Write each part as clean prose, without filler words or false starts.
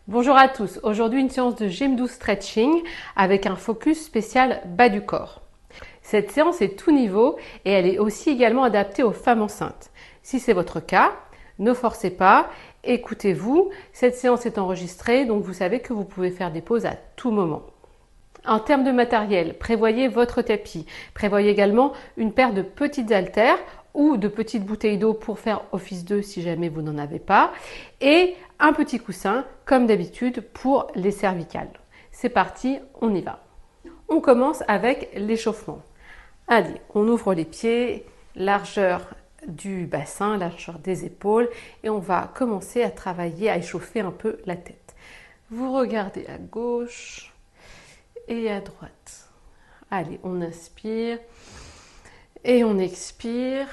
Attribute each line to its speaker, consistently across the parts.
Speaker 1: Bonjour à tous, aujourd'hui une séance de gym doux stretching avec un focus spécial bas du corps. Cette séance est tout niveau et elle est aussi également adaptée aux femmes enceintes. Si c'est votre cas, ne forcez pas, écoutez-vous, cette séance est enregistrée donc vous savez que vous pouvez faire des pauses à tout moment. En termes de matériel, prévoyez votre tapis, prévoyez également une paire de petites haltères ou de petites bouteilles d'eau pour faire office d'eux si jamais vous n'en avez pas, et un petit coussin comme d'habitude pour les cervicales. C'est parti, on y va. On commence avec l'échauffement. Allez, on ouvre les pieds, largeur du bassin, largeur des épaules, et on va commencer à travailler, à échauffer un peu la tête. Vous regardez à gauche et à droite. Allez, on inspire et on expire.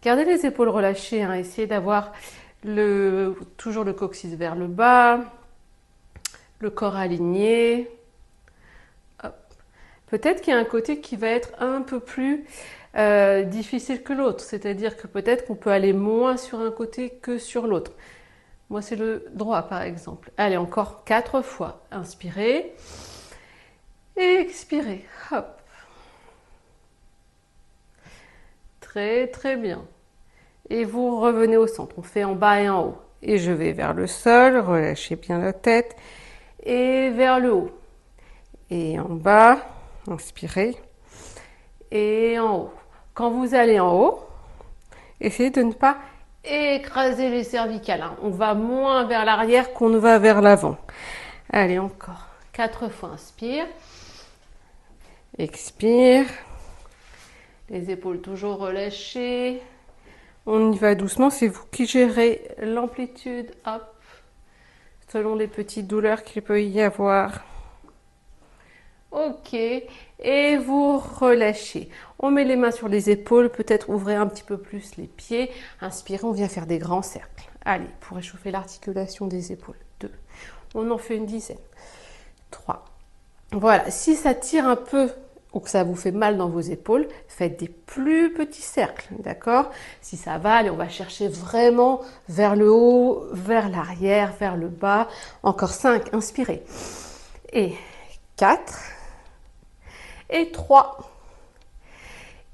Speaker 1: Gardez les épaules relâchées, hein. Essayez d'avoir toujours le coccyx vers le bas, le corps aligné. Peut-être qu'il y a un côté qui va être un peu plus difficile que l'autre, c'est-à-dire que peut-être qu'on peut aller moins sur un côté que sur l'autre. Moi, c'est le droit, par exemple. Allez, encore 4 fois. Inspirez et expirez. Hop. Très, très bien. Et vous revenez au centre. On fait en bas et en haut. Et je vais vers le sol, relâchez bien la tête. Et vers le haut. Et en bas, inspirez. Et en haut. Quand vous allez en haut, essayez de ne pas écraser les cervicales, hein. On va moins vers l'arrière qu'on ne va vers l'avant. Allez, encore 4 fois. Inspire. Expire. Les épaules toujours relâchées. On y va doucement, c'est vous qui gérez l'amplitude, hop, selon les petites douleurs qu'il peut y avoir. Ok, et vous relâchez. On met les mains sur les épaules, peut-être ouvrez un petit peu plus les pieds. Inspirez, on vient faire des grands cercles. Allez, pour réchauffer l'articulation des épaules. 2, on en fait une dizaine. 3, voilà, si ça tire un peu ou que ça vous fait mal dans vos épaules, faites des plus petits cercles, d'accord? Si ça va, allez, on va chercher vraiment vers le haut, vers l'arrière, vers le bas. Encore 5, inspirez. Et 4. Et 3.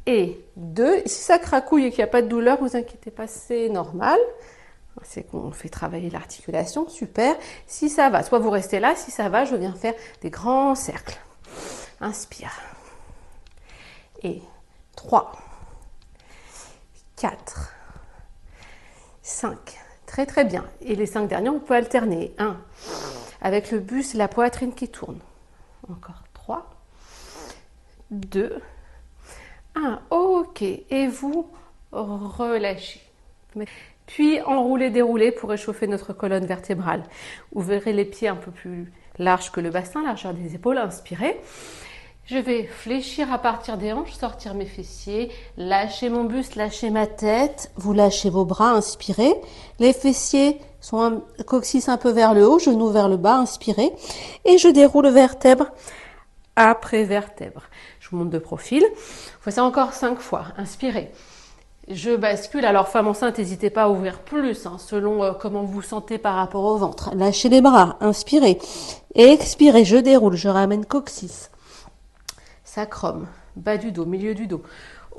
Speaker 1: Et 2. Si ça cracouille et qu'il n'y a pas de douleur, vous inquiétez pas, c'est normal. C'est qu'on fait travailler l'articulation, super. Si ça va, soit vous restez là, si ça va, je viens faire des grands cercles. Inspire. Et 3, 4, 5. Très très bien. Et les 5 derniers, on peut alterner. 1, avec le buste et la poitrine qui tourne. Encore 3, 2, 1. Ok. Et vous relâchez. Puis enroulez, déroulez pour réchauffer notre colonne vertébrale. Ouvrez les pieds un peu plus larges que le bassin, largeur des épaules. Inspirez. Je vais fléchir à partir des hanches, sortir mes fessiers, lâcher mon buste, lâcher ma tête. Vous lâchez vos bras, inspirez. Les fessiers sont un coccyx un peu vers le haut, genoux vers le bas, inspirez. Et je déroule vertèbre après vertèbre. Je vous monte de profil. Vous faites ça encore 5 fois. Inspirez. Je bascule. Alors, femme enceinte, n'hésitez pas à ouvrir plus, hein, selon comment vous vous sentez par rapport au ventre. Lâchez les bras, inspirez. Expirez, je déroule, je ramène coccyx. Sacrum, bas du dos, milieu du dos,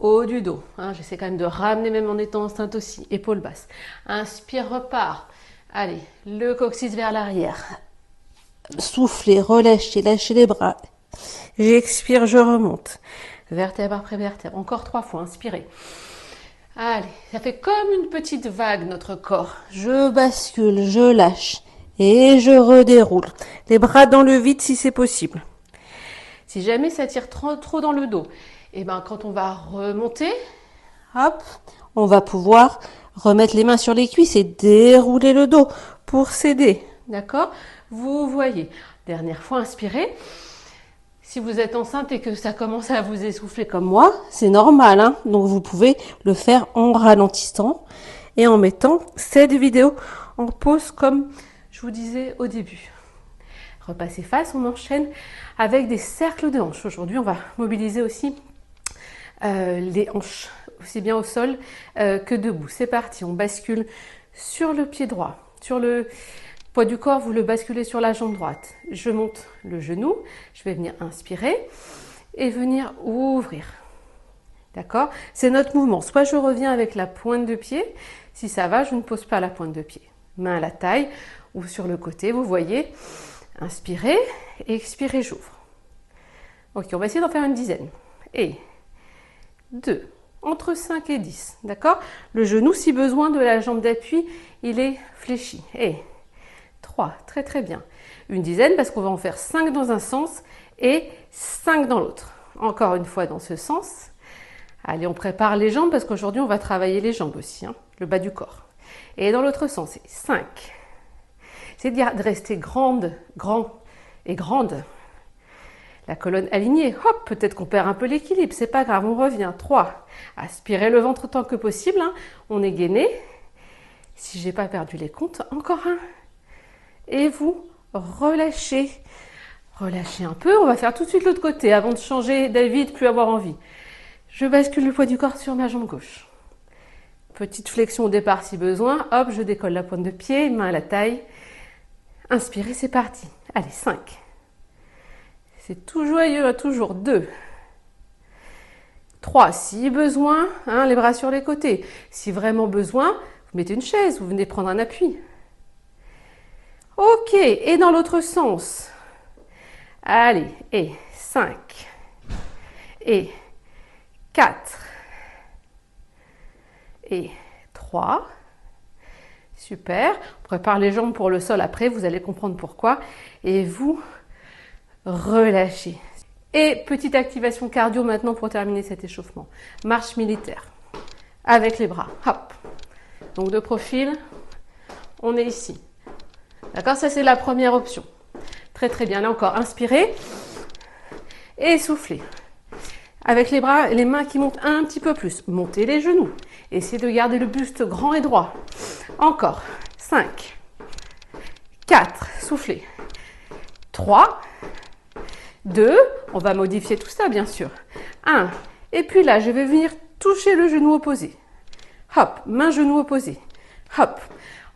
Speaker 1: haut du dos. Hein, j'essaie quand même de ramener même en étant enceinte aussi. Épaules basses. Inspire, repart. Allez, le coccyx vers l'arrière. Soufflez, relâchez, lâchez les bras. J'expire, je remonte. Vertèbre après vertèbre. Encore 3 fois. Inspirez. Allez, ça fait comme une petite vague notre corps. Je bascule, je lâche et je redéroule. Les bras dans le vide si c'est possible. Si jamais ça tire trop dans le dos, et ben quand on va remonter, hop, on va pouvoir remettre les mains sur les cuisses et dérouler le dos pour s'aider. D'accord? Vous voyez. Dernière fois, inspirez. Si vous êtes enceinte et que ça commence à vous essouffler comme moi, c'est normal, hein? Donc vous pouvez le faire en ralentissant et en mettant cette vidéo en pause comme je vous disais au début. Repassez face, on enchaîne avec des cercles de hanches. Aujourd'hui, on va mobiliser aussi les hanches, aussi bien au sol que debout. C'est parti, on bascule sur le pied droit, sur le Poids du corps, vous le basculez sur la jambe droite. Je monte le genou, je vais venir inspirer et venir ouvrir. D'accord? C'est notre mouvement. Soit je reviens avec la pointe de pied. Si ça va, je ne pose pas la pointe de pied. Main à la taille ou sur le côté, vous voyez. Inspirez et expirez, j'ouvre. Ok, on va essayer d'en faire une dizaine. Et 2, entre 5 et 10. D'accord? Le genou, si besoin de la jambe d'appui, il est fléchi. Et 3, très très bien. Une dizaine parce qu'on va en faire 5 dans un sens et 5 dans l'autre. Encore une fois dans ce sens. Allez, on prépare les jambes parce qu'aujourd'hui, on va travailler les jambes aussi, hein, le bas du corps. Et dans l'autre sens, c'est 5. C'est de rester grande, grand et grande. La colonne alignée. Hop, peut-être qu'on perd un peu l'équilibre, c'est pas grave, on revient. 3. Aspirez le ventre autant que possible, hein. On est gainé. Si j'ai pas perdu les comptes, encore un. Et vous relâchez. Relâchez un peu, on va faire tout de suite l'autre côté avant de changer d'avis, de plus avoir envie. Je bascule le poids du corps sur ma jambe gauche. Petite flexion au départ si besoin. Hop, je décolle la pointe de pied, main à la taille. Inspirez, c'est parti. Allez, 5. C'est tout joyeux, hein, toujours 2. 3, si besoin, hein, les bras sur les côtés. Si vraiment besoin, vous mettez une chaise, vous venez prendre un appui. Ok, et dans l'autre sens. Allez, et 5. Et 4 et 3. Super. On prépare les jambes pour le sol après, vous allez comprendre pourquoi. Et vous relâchez. Et petite activation cardio maintenant pour terminer cet échauffement. Marche militaire. Avec les bras. Hop. Donc de profil, on est ici. D'accord? Ça c'est la première option. Très très bien. Là encore, inspirez et soufflez. Avec les bras, les mains qui montent un petit peu plus. Montez les genoux. Essayez de garder le buste grand et droit. Encore. 5. 4. Soufflez. 3. 2. On va modifier tout ça, bien sûr. 1. Et puis là, je vais venir toucher le genou opposé. Hop. Main, genou opposé. Hop.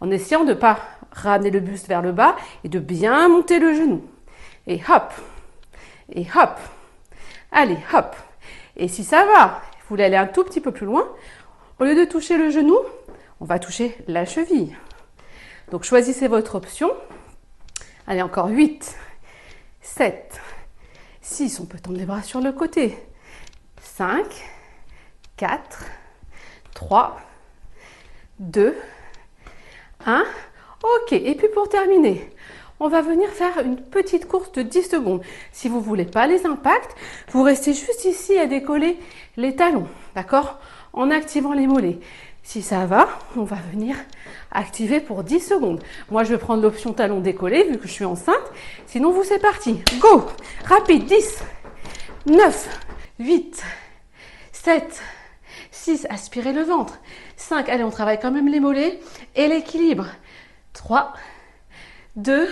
Speaker 1: En essayant de ne pas ramener le buste vers le bas et de bien monter le genou. Et hop. Et hop. Allez, hop. Et si ça va, vous voulez aller un tout petit peu plus loin, au lieu de toucher le genou, on va toucher la cheville. Donc choisissez votre option. Allez, encore 8, 7, 6, on peut tendre les bras sur le côté. 5, 4, 3, 2, 1. Ok, et puis pour terminer, on va venir faire une petite course de 10 secondes. Si vous ne voulez pas les impacts, vous restez juste ici à décoller les talons, d'accord? En activant les mollets. Si ça va, on va venir activer pour 10 secondes. Moi, je vais prendre l'option talons décollés vu que je suis enceinte. Sinon, vous, c'est parti. Go! Rapide. 10, 9, 8, 7, 6. Aspirez le ventre. 5. Allez, on travaille quand même les mollets et l'équilibre. 3, 2,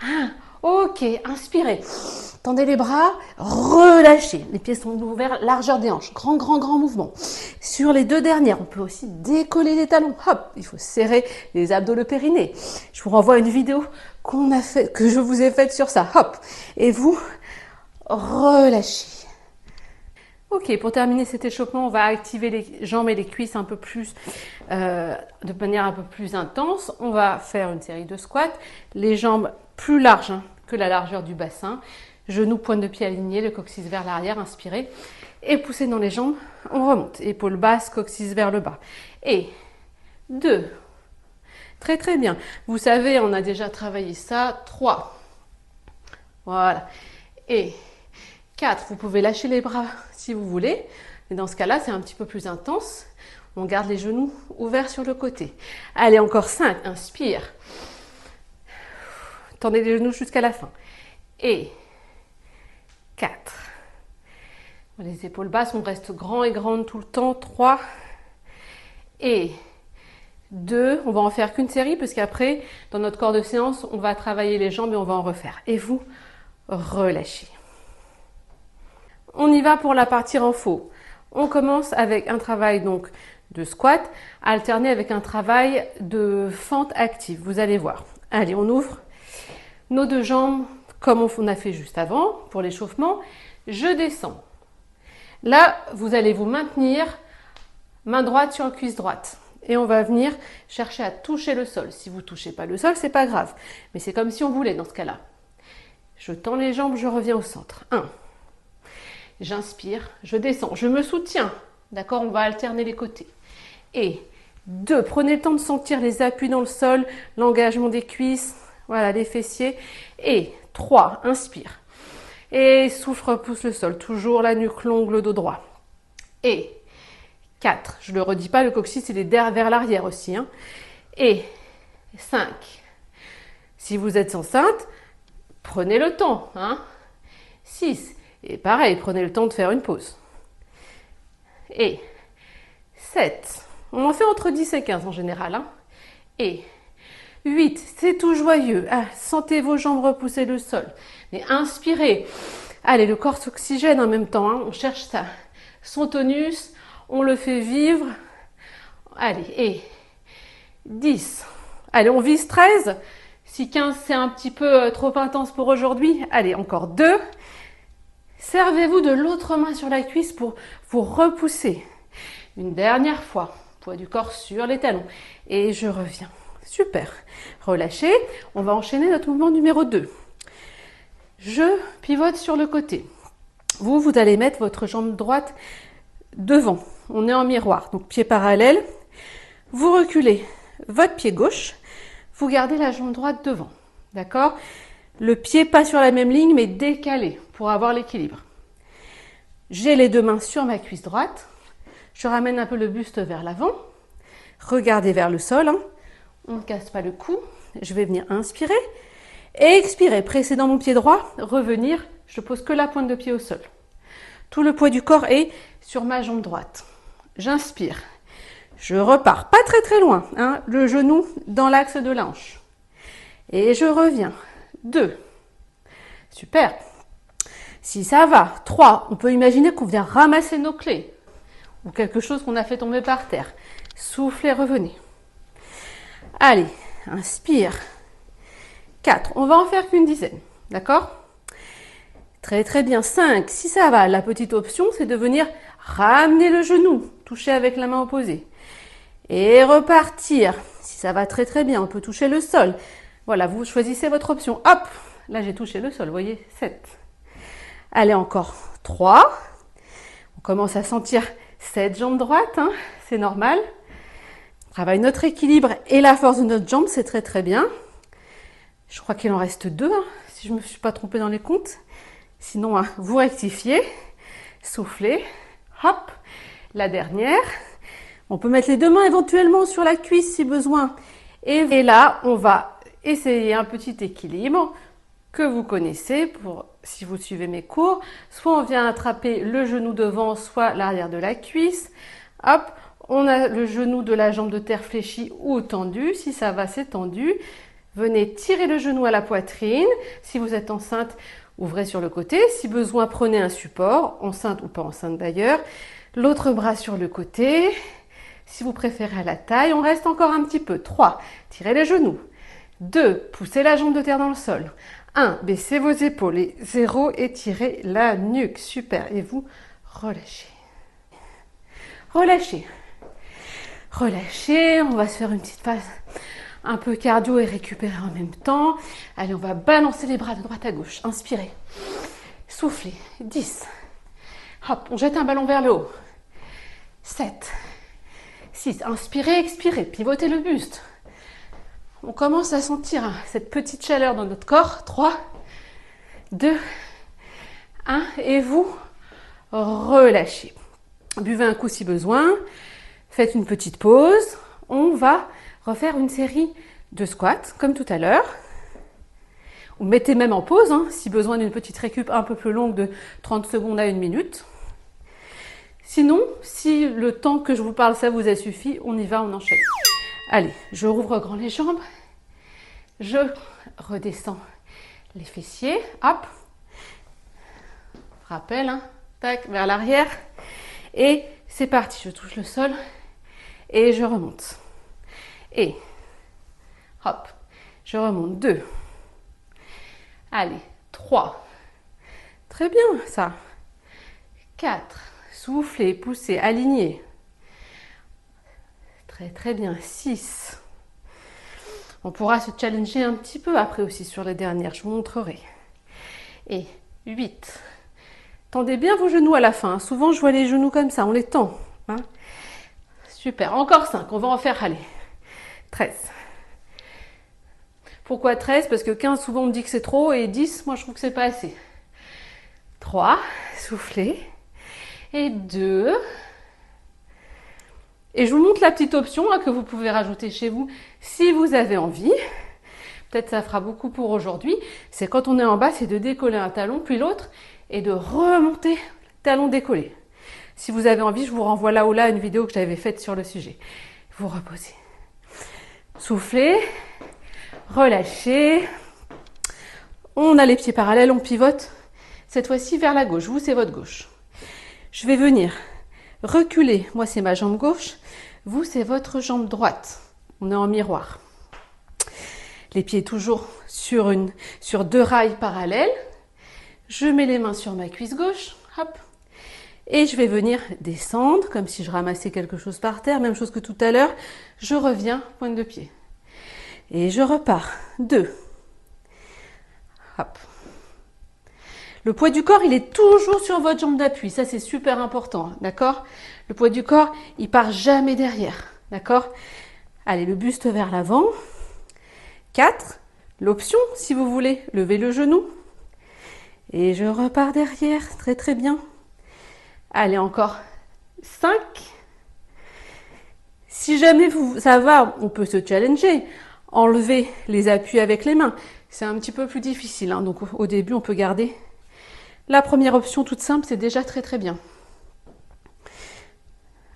Speaker 1: 1. Ok, inspirez. Tendez les bras, relâchez. Les pieds sont ouverts, largeur des hanches. Grand, grand, grand mouvement. Sur les 2 dernières, on peut aussi décoller les talons. Hop, il faut serrer les abdos, le périnée. Je vous renvoie à une vidéo que je vous ai faite sur ça. Hop, et vous relâchez. Ok, pour terminer cet échauffement, on va activer les jambes et les cuisses un peu plus, de manière un peu plus intense. On va faire une série de squats. Les jambes plus larges que la largeur du bassin. Genoux, pointe de pied alignés, le coccyx vers l'arrière, inspirez. Et poussez dans les jambes, on remonte. Épaules basses, coccyx vers le bas. Et 2. Très très bien. Vous savez, on a déjà travaillé ça. 3. Voilà. Et 4. Vous pouvez lâcher les bras si vous voulez. Mais dans ce cas-là, c'est un petit peu plus intense. On garde les genoux ouverts sur le côté. Allez, encore 5. Inspire. Tendez les genoux jusqu'à la fin. Et 4. Les épaules basses, on reste grand et grande tout le temps. 3. Et 2. On va en faire qu'une série parce qu'après, dans notre corps de séance, on va travailler les jambes et on va en refaire. Et vous, relâchez. On y va pour la partie renfort. On commence avec un travail donc de squat, alterné avec un travail de fente active. Vous allez voir. Allez, on ouvre nos deux jambes comme on a fait juste avant pour l'échauffement. Je descends. Là, vous allez vous maintenir main droite sur cuisse droite. Et on va venir chercher à toucher le sol. Si vous ne touchez pas le sol, c'est pas grave. Mais c'est comme si on voulait dans ce cas-là. Je tends les jambes, je reviens au centre. 1. J'inspire, je descends, je me soutiens. D'accord, on va alterner les côtés. Et 2, prenez le temps de sentir les appuis dans le sol, l'engagement des cuisses, voilà, les fessiers. Et 3, inspire. Et souffle, repousse le sol. Toujours la nuque longue, le dos droit. Et 4, je ne le redis pas, le coccyx il est vers l'arrière aussi. Hein. Et 5, si vous êtes enceinte, prenez le temps. Hein. 6, et pareil, prenez le temps de faire une pause. Et 7, on en fait entre 10 et 15 en général. Hein. Et 8, c'est tout joyeux. Ah, sentez vos jambes repousser le sol. Mais inspirez. Allez, le corps s'oxygène en même temps. Hein. On cherche ça. Son tonus, on le fait vivre. Allez, et 10. Allez, on vise 13. Si 15, c'est un petit peu trop intense pour aujourd'hui. Allez, encore 2. Servez-vous de l'autre main sur la cuisse pour vous repousser. Une dernière fois. Poids du corps sur les talons. Et je reviens. Super. Relâchez. On va enchaîner notre mouvement numéro 2. Je pivote sur le côté. Vous allez mettre votre jambe droite devant. On est en miroir. Donc, pied parallèle. Vous reculez votre pied gauche. Vous gardez la jambe droite devant. D'accord ? Le pied pas sur la même ligne, mais décalé pour avoir l'équilibre. J'ai les deux mains sur ma cuisse droite. Je ramène un peu le buste vers l'avant. Regardez vers le sol. Hein. On ne casse pas le cou. Je vais venir inspirer. Et expirer. Presser dans mon pied droit. Revenir. Je pose que la pointe de pied au sol. Tout le poids du corps est sur ma jambe droite. J'inspire. Je repars. Pas très très loin. Hein. Le genou dans l'axe de la hanche. Et je reviens. 2. Super. Si ça va. 3. On peut imaginer qu'on vient ramasser nos clés. Ou quelque chose qu'on a fait tomber par terre. Soufflez, revenez. Allez, inspire. 4. On va en faire qu'une dizaine. D'accord ? Très très bien. 5. Si ça va, la petite option, c'est de venir ramener le genou. Toucher avec la main opposée. Et repartir. Si ça va très très bien, on peut toucher le sol. Voilà, vous choisissez votre option. Hop, là j'ai touché le sol, vous voyez, 7. Allez, encore 3. On commence à sentir cette jambe droite, hein, c'est normal. On travaille notre équilibre et la force de notre jambe, c'est très très bien. Je crois qu'il en reste 2, hein, si je ne me suis pas trompée dans les comptes. Sinon, hein, vous rectifiez, soufflez, hop, la dernière. On peut mettre les deux mains éventuellement sur la cuisse si besoin. Et là, on va essayer un petit équilibre que vous connaissez pour si vous suivez mes cours. Soit on vient attraper le genou devant, soit l'arrière de la cuisse. Hop, on a le genou de la jambe de terre fléchi ou tendu. Si ça va, c'est tendu. Venez tirer le genou à la poitrine. Si vous êtes enceinte, ouvrez sur le côté. Si besoin, prenez un support, enceinte ou pas enceinte d'ailleurs. L'autre bras sur le côté. Si vous préférez à la taille, on reste encore un petit peu. 3, tirez les genoux. 2, poussez la jambe de terre dans le sol. 1, baissez vos épaules. Et 0, étirez la nuque. Super. Et vous relâchez. Relâchez. Relâchez. On va se faire une petite phase un peu cardio et récupérer en même temps. Allez, on va balancer les bras de droite à gauche. Inspirez. Soufflez. 10. Hop, on jette un ballon vers le haut. 7. 6. Inspirez, expirez. Pivotez le buste. On commence à sentir cette petite chaleur dans notre corps. 3, 2, 1. Et vous relâchez. Buvez un coup si besoin. Faites une petite pause. On va refaire une série de squats comme tout à l'heure. Ou mettez même en pause hein, si besoin d'une petite récup un peu plus longue de 30 secondes à 1 minute. Sinon, si le temps que je vous parle, ça vous a suffi, on y va, on enchaîne. Allez, je rouvre grand les jambes. Je redescends les fessiers. Hop. Rappel, hein. Tac, vers l'arrière. Et c'est parti, je touche le sol. Et je remonte. Et hop. Je remonte. 2. Allez, 3. Très bien, ça. 4. Soufflez, poussez, alignez. Très, très bien. 6. On pourra se challenger un petit peu après aussi sur les dernières, je vous montrerai. Et 8. Tendez bien vos genoux à la fin. Souvent, je vois les genoux comme ça, on les tend. Hein. Super. Encore 5. On va en faire, allez. 13. Pourquoi 13? Parce que 15, souvent, on me dit que c'est trop. Et 10, moi, je trouve que c'est pas assez. 3. Soufflez. Et 2. Et je vous montre la petite option que vous pouvez rajouter chez vous si vous avez envie. Peut-être ça fera beaucoup pour aujourd'hui. C'est quand on est en bas, c'est de décoller un talon, puis l'autre, et de remonter le talon décollé. Si vous avez envie, je vous renvoie là ou là à une vidéo que j'avais faite sur le sujet. Vous reposez. Soufflez. Relâchez. On a les pieds parallèles, on pivote. Cette fois-ci vers la gauche. Vous, c'est votre gauche. Je vais venir reculer. Moi, c'est ma jambe gauche. Vous, c'est votre jambe droite. On est en miroir. Les pieds toujours sur 2 rails parallèles. Je mets les mains sur ma cuisse gauche. Hop. Et je vais venir descendre comme si je ramassais quelque chose par terre. Même chose que tout à l'heure. Je reviens, pointe de pied. Et je repars. 2. Hop. Le poids du corps, il est toujours sur votre jambe d'appui. Ça, c'est super important. D'accord? Le poids du corps, il part jamais derrière. D'accord? Allez, le buste vers l'avant. 4. L'option, si vous voulez, levez le genou. Et je repars derrière. Très, très bien. Allez, encore 5. Si jamais ça va, on peut se challenger. Enlever les appuis avec les mains. C'est un petit peu plus difficile. Hein. Donc, au début, on peut garder la première option toute simple. C'est déjà très, très bien.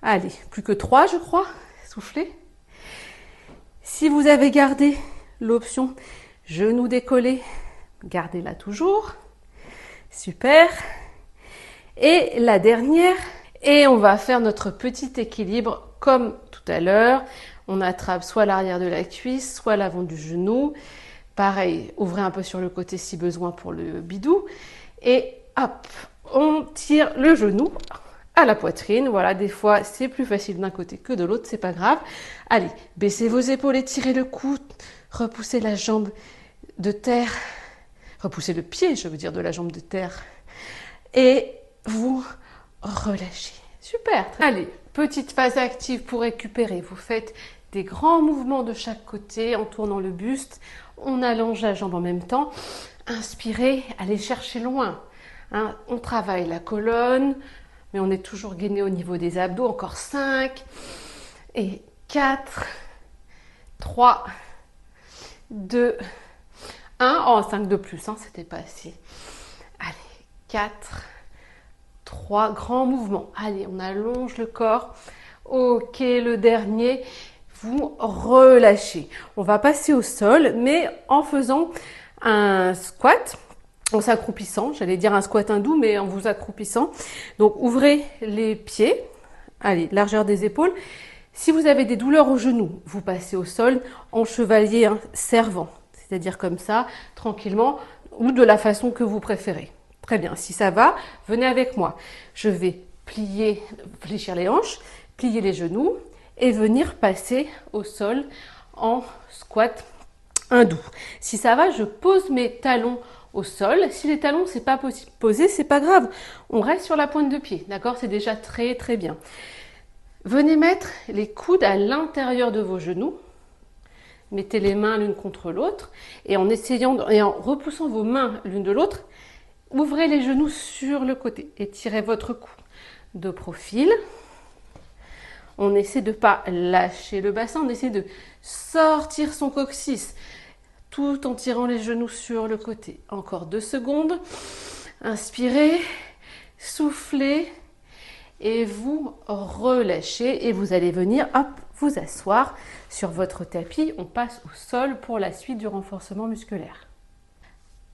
Speaker 1: Allez, plus que 3, je crois. Soufflez. Si vous avez gardé l'option genou décollé, gardez-la toujours. Super. Et la dernière. Et on va faire notre petit équilibre comme tout à l'heure. On attrape soit l'arrière de la cuisse, soit l'avant du genou. Pareil, ouvrez un peu sur le côté si besoin pour le bidou. Et hop, on tire le genou à la poitrine. Voilà, des fois, c'est plus facile d'un côté que de l'autre, c'est pas grave. Allez, baissez vos épaules, étirez le cou, repoussez la jambe de terre. Repoussez le pied, je veux dire, de la jambe de terre. Et vous relâchez. Super. Allez, petite phase active pour récupérer. Vous faites des grands mouvements de chaque côté en tournant le buste. On allonge la jambe en même temps. Inspirez, allez chercher loin. Hein, on travaille la colonne, mais on est toujours gainé au niveau des abdos. Encore 5 et 4, 3, 2, 1. Oh, 5 de plus, hein, c'était pas assez. Allez, 4, 3, grands mouvements. Allez, on allonge le corps. Ok, le dernier. Vous relâchez. On va passer au sol, mais en faisant un squat, en s'accroupissant. J'allais dire un squat hindou, mais en vous accroupissant. Donc, ouvrez les pieds. Allez, largeur des épaules. Si vous avez des douleurs au genou, vous passez au sol en chevalier servant. C'est-à-dire comme ça, tranquillement, ou de la façon que vous préférez. Très bien. Si ça va, venez avec moi. Je vais fléchir les hanches, plier les genoux et venir passer au sol en squat hindou. Si ça va, je pose mes talons au sol. Si les talons, c'est pas possible de poser, c'est pas grave. On reste sur la pointe de pied, d'accord? C'est déjà très très bien. Venez mettre les coudes à l'intérieur de vos genoux. Mettez les mains l'une contre l'autre et en repoussant vos mains l'une de l'autre, ouvrez les genoux sur le côté. Étirez votre cou de profil. On essaie de ne pas lâcher le bassin, on essaie de sortir son coccyx tout en tirant les genoux sur le côté. Encore 2 secondes. Inspirez, soufflez et vous relâchez et vous allez venir vous asseoir sur votre tapis. On passe au sol pour la suite du renforcement musculaire.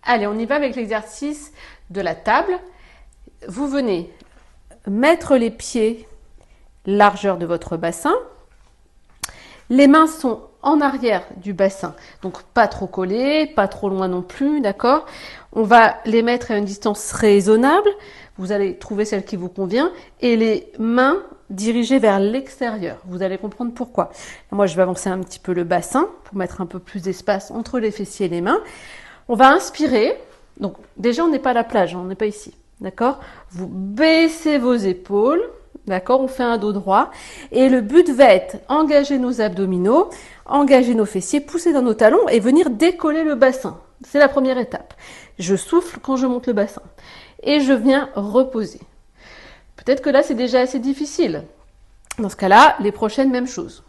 Speaker 1: Allez, on y va avec l'exercice de la table. Vous venez mettre les pieds largeur de votre bassin. Les mains sont en arrière du bassin, donc pas trop collées, pas trop loin non plus, d'accord? On va les mettre à une distance raisonnable, vous allez trouver celle qui vous convient, et les mains dirigées vers l'extérieur. Vous allez comprendre pourquoi. Moi, je vais avancer un petit peu le bassin pour mettre un peu plus d'espace entre les fessiers et les mains. On va inspirer, donc déjà on n'est pas à la plage, on n'est pas ici, d'accord? Vous baissez vos épaules. D'accord, on fait un dos droit et le but va être engager nos abdominaux, engager nos fessiers, pousser dans nos talons et venir décoller le bassin. C'est la première étape. Je souffle quand je monte le bassin et je viens reposer. Peut-être que là c'est déjà assez difficile. Dans ce cas-là, les prochaines, même chose.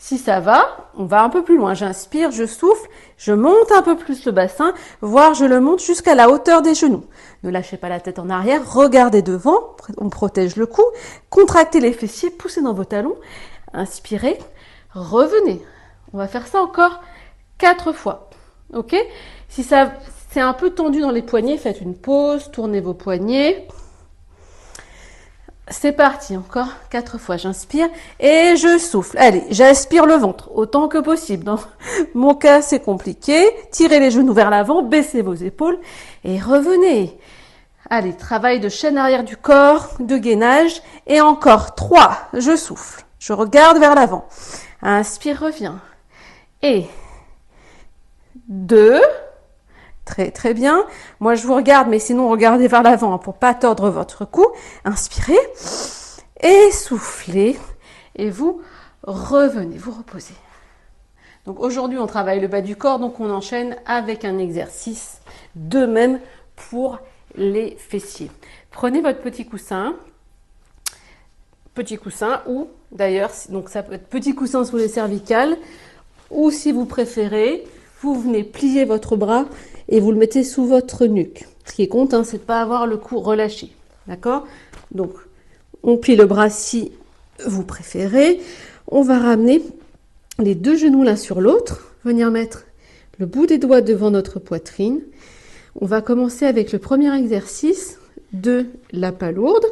Speaker 1: Si ça va, on va un peu plus loin. J'inspire, je souffle, je monte un peu plus le bassin, voire je le monte jusqu'à la hauteur des genoux. Ne lâchez pas la tête en arrière, regardez devant, on protège le cou, contractez les fessiers, poussez dans vos talons, inspirez, revenez. On va faire ça encore 4 fois. Ok? Si ça c'est un peu tendu dans les poignets, faites une pause, tournez vos poignets. C'est parti, encore 4 fois. J'inspire et je souffle. Allez, j'aspire le ventre autant que possible. Dans mon cas, c'est compliqué. Tirez les genoux vers l'avant, baissez vos épaules et revenez. Allez, travail de chaîne arrière du corps, de gainage. Et encore 3, je souffle. Je regarde vers l'avant. Inspire, reviens. Et 2. Très très bien. Moi je vous regarde, mais sinon regardez vers l'avant pour pas tordre votre cou. Inspirez et soufflez et vous revenez, vous reposez. Donc aujourd'hui on travaille le bas du corps, donc on enchaîne avec un exercice de même pour les fessiers. Prenez votre petit coussin ou d'ailleurs, donc ça peut être petit coussin sous les cervicales ou si vous préférez, vous venez plier votre bras et vous le mettez sous votre nuque. Ce qui compte, c'est de ne pas avoir le cou relâché. D'accord? Donc, on plie le bras si vous préférez. On va ramener les 2 genoux l'un sur l'autre. Venir mettre le bout des doigts devant notre poitrine. On va commencer avec le premier exercice de la palourde.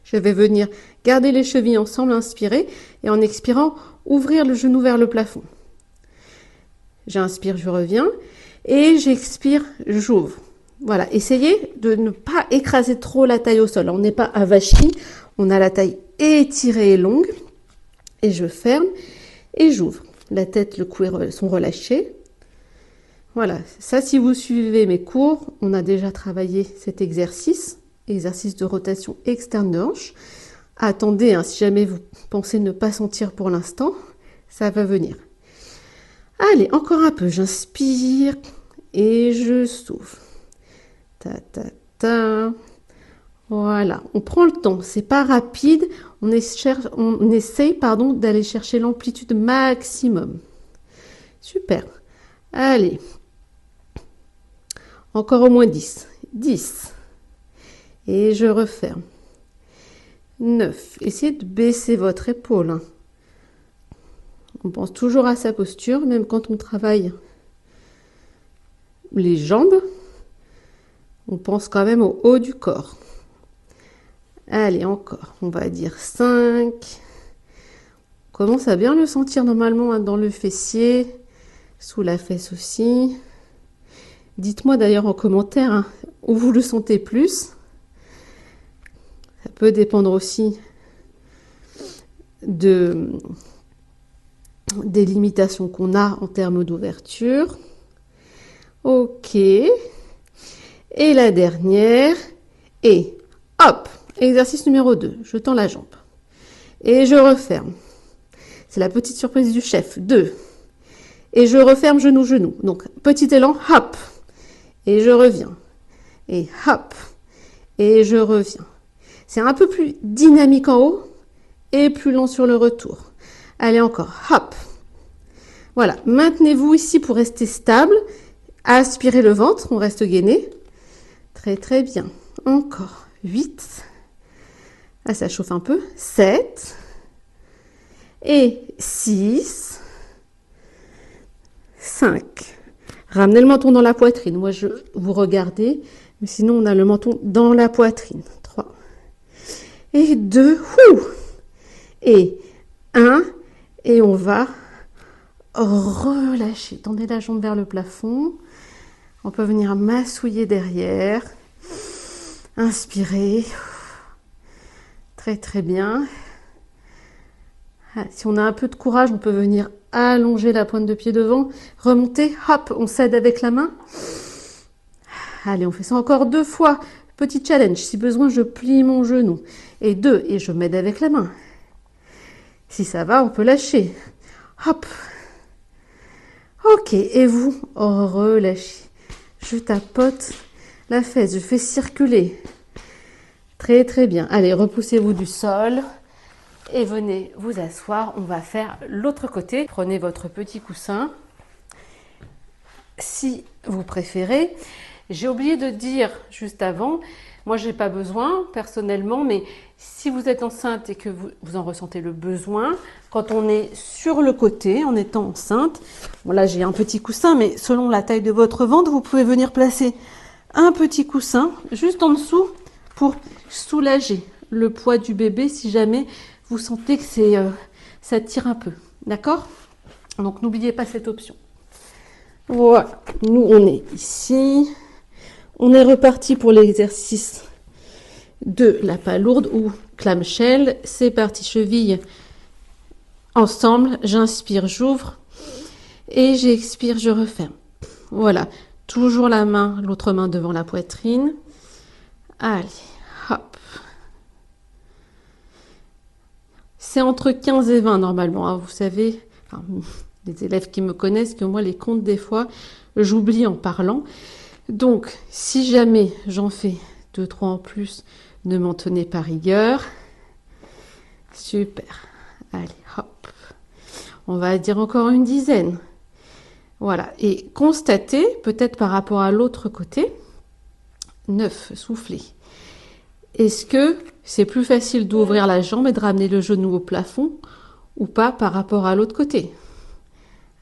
Speaker 1: Je vais venir garder les chevilles ensemble, inspirer. Et en expirant, ouvrir le genou vers le plafond. J'inspire, je reviens. Et j'expire, j'ouvre. Voilà, essayez de ne pas écraser trop la taille au sol. On n'est pas avachi, on a la taille étirée et longue. Et je ferme et j'ouvre. La tête, le cou sont relâchés. Voilà, ça si vous suivez mes cours, on a déjà travaillé cet exercice de rotation externe de hanche. Attendez, si jamais vous pensez ne pas sentir pour l'instant, ça va venir. Allez, encore un peu, j'inspire et je souffle. Ta, ta, ta. Voilà, on prend le temps, c'est pas rapide, on essaye d'aller chercher l'amplitude maximum. Super. Allez. Encore au moins 10. 10. Et je referme. 9. Essayez de baisser votre épaule. On pense toujours à sa posture, même quand on travaille les jambes. On pense quand même au haut du corps. Allez, encore. On va dire 5. On commence à bien le sentir normalement dans le fessier, sous la fesse aussi. Dites-moi d'ailleurs en commentaire où vous le sentez plus. Ça peut dépendre aussi des limitations qu'on a en termes d'ouverture. Ok. Et la dernière. Et hop, exercice numéro 2. Je tends la jambe. Et je referme. C'est la petite surprise du chef. 2. Et je referme genou, genou. Donc, petit élan, hop. Et je reviens. Et hop. Et je reviens. C'est un peu plus dynamique en haut et plus lent sur le retour. Allez, encore. Hop. Voilà. Maintenez-vous ici pour rester stable. Aspirez le ventre. On reste gainé. Très, très bien. Encore. 8. Ah, ça chauffe un peu. 7. Et 6. 5. Ramenez le menton dans la poitrine. Moi, vous regardez. Mais sinon, on a le menton dans la poitrine. 3. Et 2. Et 1. Et on va relâcher. Tendez la jambe vers le plafond. On peut venir massouiller derrière. Inspirez. Très très bien. Si on a un peu de courage, on peut venir allonger la pointe de pied devant. Remonter, hop, on s'aide avec la main. Allez, on fait ça encore 2 fois. Petit challenge, si besoin, je plie mon genou. Et 2, et je m'aide avec la main. Si ça va, on peut lâcher. Hop. Ok, et vous, relâchez. Je tapote la fesse, je fais circuler. Très très bien. Allez, repoussez-vous du sol et venez vous asseoir. On va faire l'autre côté. Prenez votre petit coussin. Si vous préférez. J'ai oublié de dire juste avant, moi j'ai pas besoin personnellement, mais si vous êtes enceinte et que vous en ressentez le besoin, quand on est sur le côté en étant enceinte, bon là j'ai un petit coussin, mais selon la taille de votre ventre, vous pouvez venir placer un petit coussin juste en dessous pour soulager le poids du bébé si jamais vous sentez que ça tire un peu, d'accord? Donc n'oubliez pas cette option. Voilà, nous on est ici. On est reparti pour l'exercice de la palourde ou clamshell. C'est parti, cheville ensemble. J'inspire, j'ouvre et j'expire, je referme. Voilà, toujours la main, l'autre main devant la poitrine. Allez, hop. C'est entre 15 et 20 normalement, hein, vous savez, enfin, les élèves qui me connaissent, que moi les comptes des fois, j'oublie en parlant. Donc, si jamais j'en fais 2-3 en plus, ne m'en tenez pas rigueur. Super. Allez, hop. On va dire encore une dizaine. Voilà. Et constatez, peut-être par rapport à l'autre côté, 9, soufflez. Est-ce que c'est plus facile d'ouvrir la jambe et de ramener le genou au plafond ou pas par rapport à l'autre côté?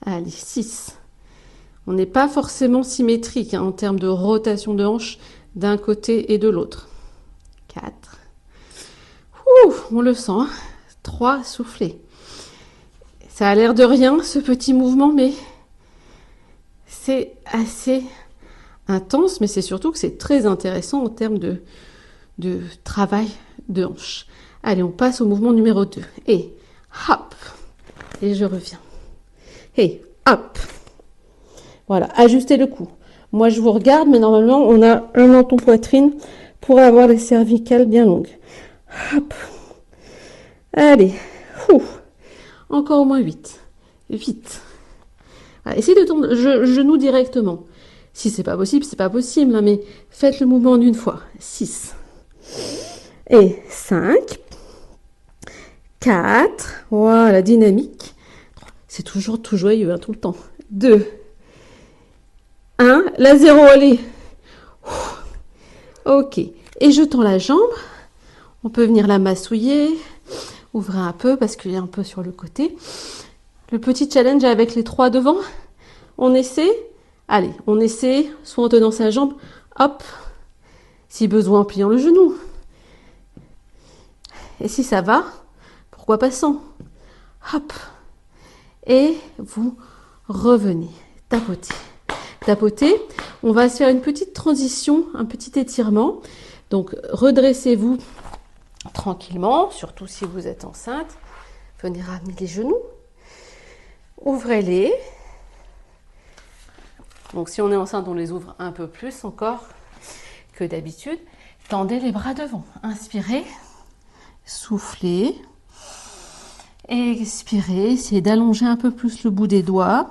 Speaker 1: Allez, 6. On n'est pas forcément symétrique hein, en termes de rotation de hanche d'un côté et de l'autre. 4. On le sent. 3, soufflez. Ça a l'air de rien, ce petit mouvement, mais c'est assez intense, mais c'est surtout que c'est très intéressant en termes de travail de hanche. Allez, on passe au mouvement numéro 2. Et hop, et je reviens. Et hop. Voilà, ajustez le cou. Moi, je vous regarde, mais normalement, on a un menton poitrine pour avoir les cervicales bien longues. Hop. Allez. Encore au moins 8. Vite. Voilà, essayez de tourner le genou directement. Si c'est pas possible, c'est pas possible, hein, mais faites le mouvement en une fois. 6. Et 5. 4. Voilà, dynamique. C'est toujours tout joyeux, hein, tout le temps. 2. 1, la 0, allez. Ok. Et je tends la jambe. On peut venir la massouiller. Ouvrir un peu parce qu'il est un peu sur le côté. Le petit challenge avec les 3 devant. On essaie. Allez, on essaie. Soit en tenant sa jambe. Hop. Si besoin, en pliant le genou. Et si ça va, pourquoi pas sans. Hop. Et vous revenez. Tapotez. Tapoter. On va se faire une petite transition, un petit étirement. Donc, redressez-vous tranquillement, surtout si vous êtes enceinte. Venez ramener les genoux. Ouvrez-les. Donc, si on est enceinte, on les ouvre un peu plus encore que d'habitude. Tendez les bras devant. Inspirez. Soufflez. Expirez. Essayez d'allonger un peu plus le bout des doigts.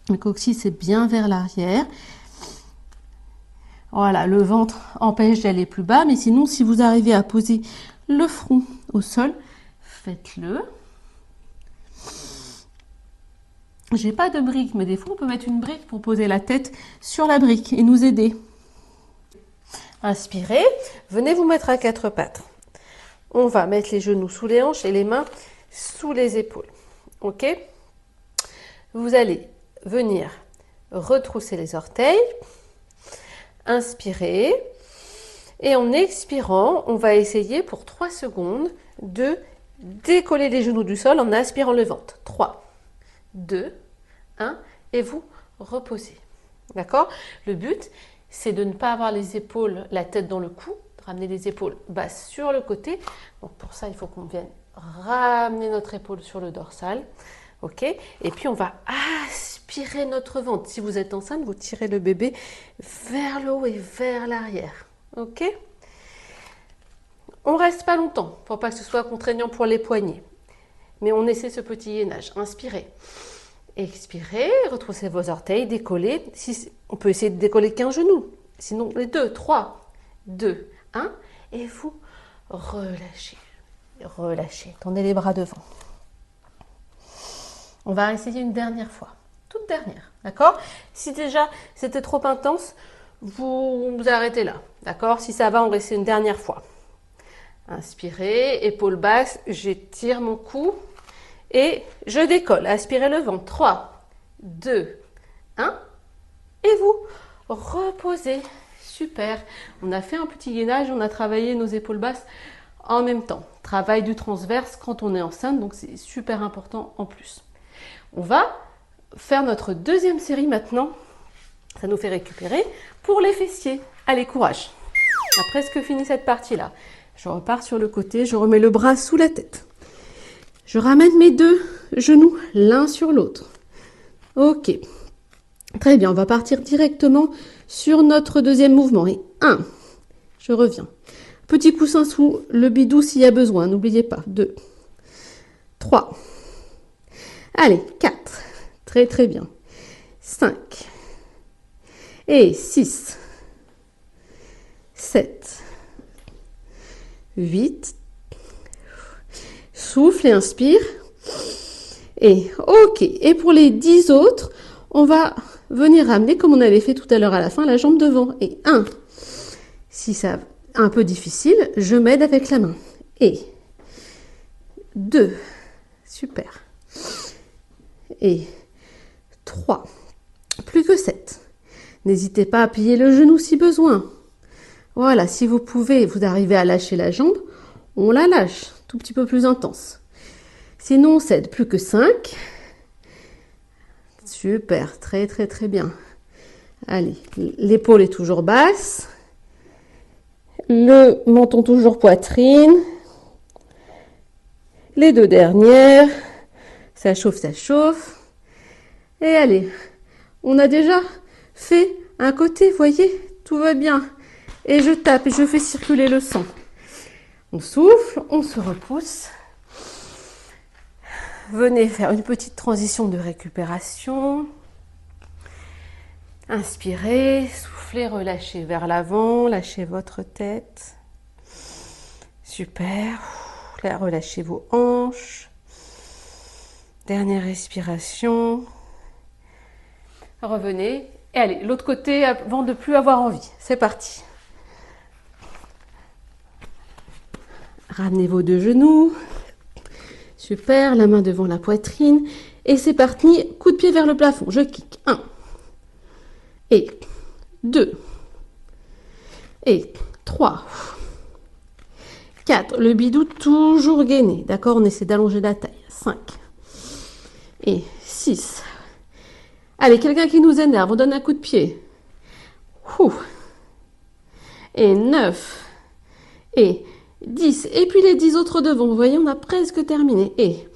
Speaker 1: Le coccyx est bien vers l'arrière. Voilà, le ventre empêche d'aller plus bas, mais sinon, si vous arrivez à poser le front au sol, faites-le. J'ai pas de brique, mais des fois, on peut mettre une brique pour poser la tête sur la brique et nous aider. Inspirez, venez vous mettre à 4 pattes. On va mettre les genoux sous les hanches et les mains sous les épaules. Ok? Vous allez venir retrousser les orteils. Inspirez. Et en expirant, on va essayer pour 3 secondes de décoller les genoux du sol en aspirant le ventre. 3, 2, 1 et vous reposez. D'accord? Le but, c'est de ne pas avoir les épaules, la tête dans le cou, de ramener les épaules basses sur le côté. Donc pour ça, il faut qu'on vienne ramener notre épaule sur le dorsal. Ok? Et puis on va aspirer notre ventre. Si vous êtes enceinte, vous tirez le bébé vers le haut et vers l'arrière. Ok? On reste pas longtemps pour pas que ce soit contraignant pour les poignets. Mais on essaie ce petit gainage. Inspirez. Expirez, retroussez vos orteils, décollez. On peut essayer de décoller qu'un genou. Sinon, les deux. 3, 2, 1. Et vous relâchez. Relâchez. Tendez les bras devant. On va essayer une dernière fois. Toute dernière. D'accord? Si déjà c'était trop intense, vous arrêtez là. D'accord? Si ça va, on essaie une dernière fois. Inspirez, épaules basses, j'étire mon cou et je décolle. Aspirez le ventre. 3, 2, 1. Et vous reposez. Super. On a fait un petit gainage, on a travaillé nos épaules basses en même temps. Travail du transverse quand on est enceinte, donc c'est super important en plus. On va faire notre deuxième série maintenant. Ça nous fait récupérer pour les fessiers. Allez, courage. On a presque fini cette partie-là. Je repars sur le côté, je remets le bras sous la tête. Je ramène mes deux genoux l'un sur l'autre. Ok. Très bien, on va partir directement sur notre deuxième mouvement. Et 1, je reviens. Petit coussin sous le bidou s'il y a besoin, n'oubliez pas. 2, 3, allez, 4, très très bien. 5, et 6, 7, 8, souffle et inspire. Et ok, et pour les 10 autres, on va venir ramener, comme on avait fait tout à l'heure à la fin, la jambe devant. Et 1, si c'est un peu difficile, je m'aide avec la main. Et 2, super. Et 3, plus que 7. N'hésitez pas à plier le genou si besoin. Voilà, si vous pouvez, vous arrivez à lâcher la jambe, on la lâche, tout petit peu plus intense. Sinon, on cède, plus que 5. Super, très très très bien. Allez, l'épaule est toujours basse. Le menton toujours poitrine. Les deux dernières. Ça chauffe, ça chauffe. Et allez, on a déjà fait un côté, voyez, tout va bien. Et je tape et je fais circuler le sang. On souffle, on se repousse. Venez faire une petite transition de récupération. Inspirez, soufflez, relâchez vers l'avant, lâchez votre tête. Super. Là, relâchez vos hanches. Dernière respiration. Revenez. Et allez, l'autre côté avant de ne plus avoir envie. C'est parti. Ramenez vos deux genoux. Super, la main devant la poitrine. Et c'est parti, coup de pied vers le plafond. Je kick. 1. Et 2. Et 3. 4. Le bidou toujours gainé. D'accord, on essaie d'allonger la taille. 5. Et 6. Allez, quelqu'un qui nous énerve, on donne un coup de pied. Et 9. Et 10. Et puis les 10 autres devant. Vous voyez, on a presque terminé. Et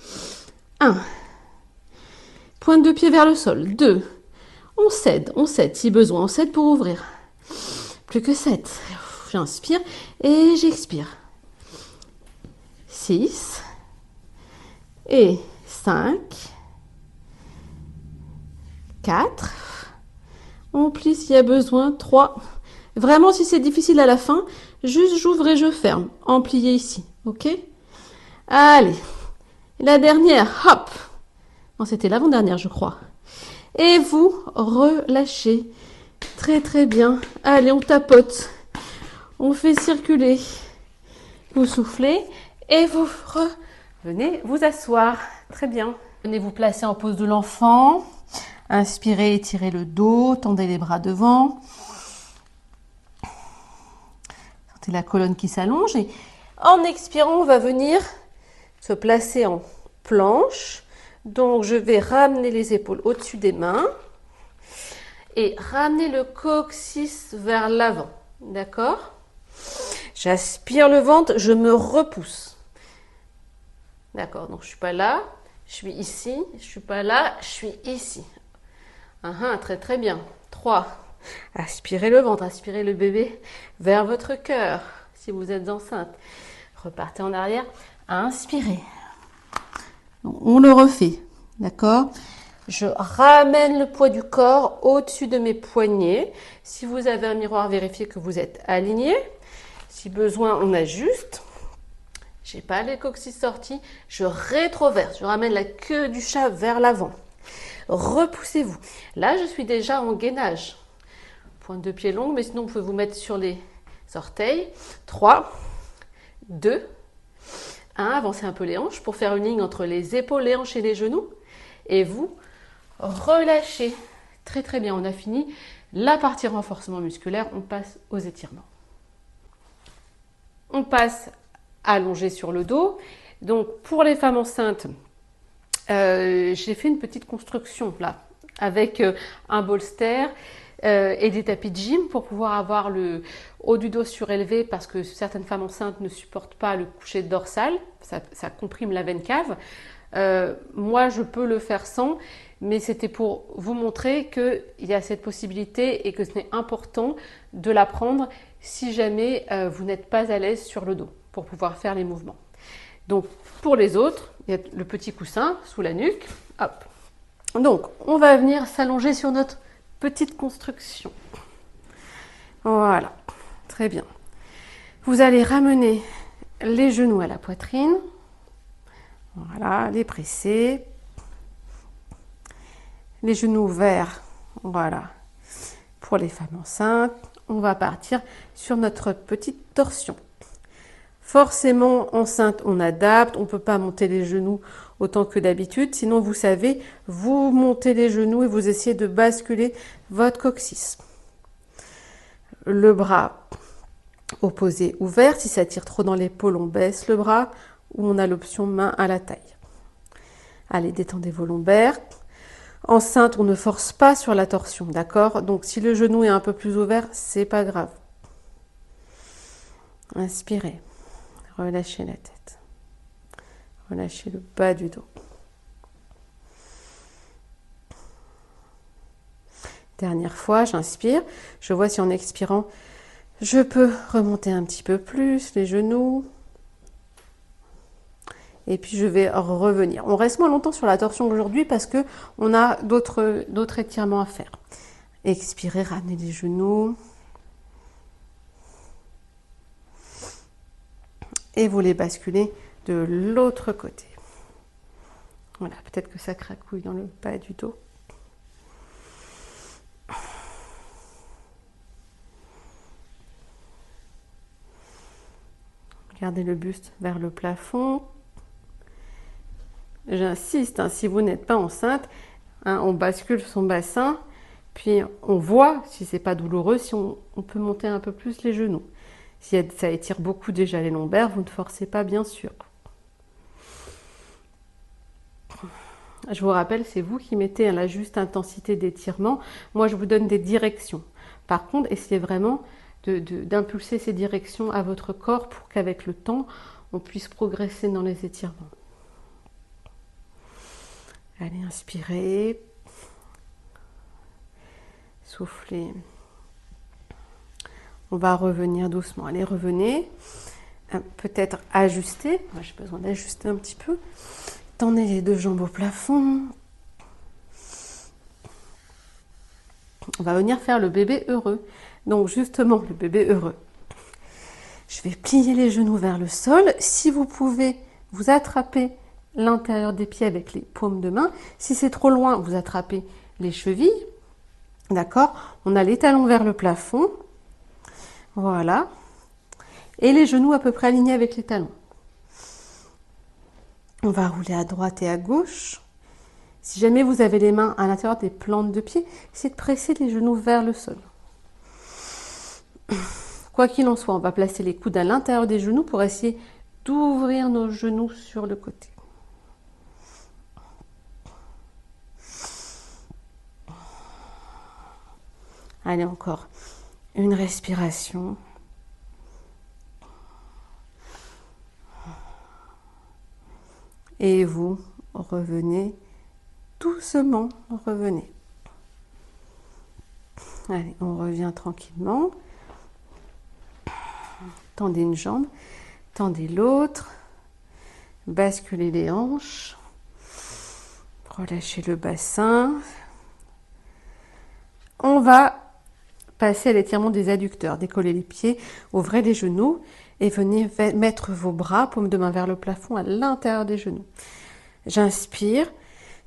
Speaker 1: 1. Pointe de pied vers le sol. 2. On cède si besoin. On cède pour ouvrir. Plus que 7. J'inspire et j'expire. 6. Et 5. 4. On plie s'il y a besoin. 3. Vraiment, si c'est difficile à la fin, juste j'ouvre et je ferme. En plié ici. Ok? Allez. La dernière. Hop. Non, c'était l'avant-dernière, je crois. Et vous relâchez. Très, très bien. Allez, on tapote. On fait circuler. Vous soufflez et vous revenez vous asseoir. Très bien. Venez vous placer en pose de l'enfant. Inspirez, étirez le dos, tendez les bras devant. Sentez la colonne qui s'allonge. Et en expirant, on va venir se placer en planche. Donc, je vais ramener les épaules au-dessus des mains et ramener le coccyx vers l'avant. D'accord? J'aspire le ventre, je me repousse. D'accord, donc je ne suis pas là, je suis ici, je ne suis pas là, je suis ici. Très très bien. 3. Aspirez le ventre, aspirez le bébé vers votre cœur si vous êtes enceinte. Repartez en arrière, inspirez. On le refait, d'accord? Je ramène le poids du corps au-dessus de mes poignets. Si vous avez un miroir, vérifiez que vous êtes aligné. Si besoin, on ajuste. Je n'ai pas les coccyx sortis. Je rétroverse. Je ramène la queue du chat vers l'avant. Repoussez-vous. Là, je suis déjà en gainage. Pointe de pied longue, mais sinon, vous pouvez vous mettre sur les orteils. 3, 2, 1. Avancez un peu les hanches pour faire une ligne entre les épaules, les hanches et les genoux. Et vous relâchez. Très très bien, on a fini la partie renforcement musculaire. On passe aux étirements. On passe allongé sur le dos. Donc pour les femmes enceintes, j'ai fait une petite construction là avec un bolster et des tapis de gym pour pouvoir avoir le haut du dos surélevé parce que certaines femmes enceintes ne supportent pas le coucher dorsal, ça comprime la veine cave. Moi, je peux le faire sans, mais c'était pour vous montrer qu'il y a cette possibilité et que ce n'est important de la prendre si jamais vous n'êtes pas à l'aise sur le dos pour pouvoir faire les mouvements. Donc, pour les autres, il y a le petit coussin sous la nuque. Hop. Donc, on va venir s'allonger sur notre petite construction. Voilà, très bien. Vous allez ramener les genoux à la poitrine. Voilà, les presser. Les genoux ouverts. Voilà. Pour les femmes enceintes, on va partir sur notre petite torsion. Forcément, enceinte, on adapte. On ne peut pas monter les genoux autant que d'habitude. Sinon, vous savez, vous montez les genoux et vous essayez de basculer votre coccyx. Le bras opposé ouvert. Si ça tire trop dans l'épaule, on baisse le bras ou on a l'option main à la taille. Allez, détendez vos lombaires. Enceinte, on ne force pas sur la torsion, d'accord? Donc, si le genou est un peu plus ouvert, c'est pas grave. Inspirez. Relâchez la tête. Relâchez le bas du dos. Dernière fois, j'inspire. Je vois si en expirant, je peux remonter un petit peu plus les genoux. Et puis je vais revenir. On reste moins longtemps sur la torsion aujourd'hui parce que on a d'autres étirements à faire. Expirez, ramenez les genoux. Et vous les basculez de l'autre côté. Voilà, peut-être que ça cracouille dans le bas du dos. Gardez le buste vers le plafond. J'insiste, hein, si vous n'êtes pas enceinte, hein, on bascule son bassin, puis on voit, si c'est pas douloureux, si on peut monter un peu plus les genoux. Si ça étire beaucoup déjà les lombaires, vous ne forcez pas, bien sûr. Je vous rappelle, c'est vous qui mettez la juste intensité d'étirement. Moi, je vous donne des directions. Par contre, essayez vraiment d'impulser ces directions à votre corps pour qu'avec le temps, on puisse progresser dans les étirements. Allez, inspirez. Soufflez. On va revenir doucement. Allez, revenez. Peut-être ajuster. Moi, j'ai besoin d'ajuster un petit peu. Tendez les deux jambes au plafond. On va venir faire le bébé heureux. Donc, justement, le bébé heureux. Je vais plier les genoux vers le sol. Si vous pouvez vous attraper l'intérieur des pieds avec les paumes de main. Si c'est trop loin, vous attrapez les chevilles. D'accord? On a les talons vers le plafond. Voilà. Et les genoux à peu près alignés avec les talons. On va rouler à droite et à gauche. Si jamais vous avez les mains à l'intérieur des plantes de pied, essayez de presser les genoux vers le sol. Quoi qu'il en soit, on va placer les coudes à l'intérieur des genoux pour essayer d'ouvrir nos genoux sur le côté. Allez, encore une respiration. Et vous revenez doucement, revenez. Allez, on revient tranquillement. Tendez une jambe, tendez l'autre, basculez les hanches, relâchez le bassin. On va passer à l'étirement des adducteurs. Décollez les pieds, ouvrez les genoux et venez mettre vos bras, paume de main vers le plafond, à l'intérieur des genoux. J'inspire